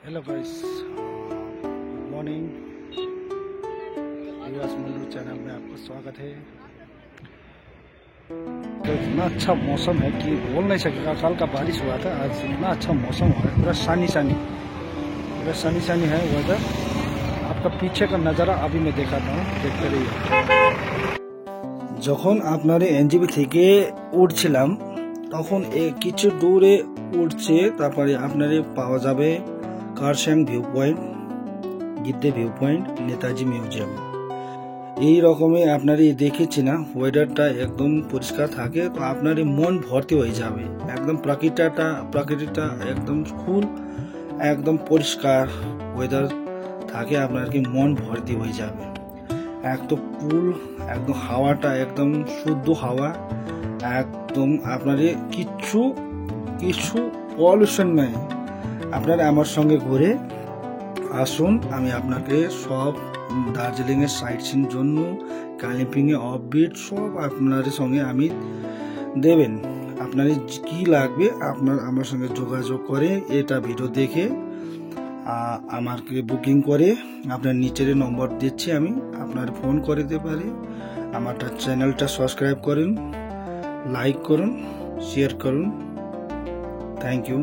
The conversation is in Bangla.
Hello guys, good morning. US mandu channel में आपका स्वागत है। तो इतना अच्छा मौसम है कि बोल नहीं सकेगा। कल का बारिश हुआ था, आज इतना अच्छा मौसम हुआ है, पूरा सनी है वेदर। आपका पीछे का नज़ारा अभी मैं दिखाता हूँ, देखते रहिए। যখন আপনার এনজিবি থেকে উঠছিলাম তখন কিছু দূরে উঠছে, তারপরে আপনার পাওয়া যাবে Kurseong view point, Giddhe view point, Netaji museum. এই রকমই আপনার দেখেছি না, ওয়েদারটা একদম পরিষ্কার থাকে তো আপনার মন ভর্তি হয়ে যাবে। একদম প্রকৃতিটা একদম কুল, একদম পরিষ্কার ওয়েদার থাকে, আপনার কি মন ভর্তি হয়ে যাবে। একদম কুল, একদম হাওয়াটা একদম শুদ্ধ হাওয়া, একদম আপনার কিছু পলিউশন নাই। আপনারা আমার সঙ্গে ঘুরে আসুন, আমি আপনাকে সব দার্জিলিংয়ের সাইট সিন জন্য, কালিম্পংয়ে অফবিট সব আপনার সঙ্গে আমি দেবেন। আপনার কি লাগবে আপনার আমার সঙ্গে যোগাযোগ করে এটা ভিডিও দেখে আমাকে বুকিং করে আপনার নিচের নম্বর দিচ্ছি, আমি আপনার ফোন করে দিতে পারি। আমার চ্যানেলটা সাবস্ক্রাইব করুন, লাইক করুন, শেয়ার করুন। Thank you.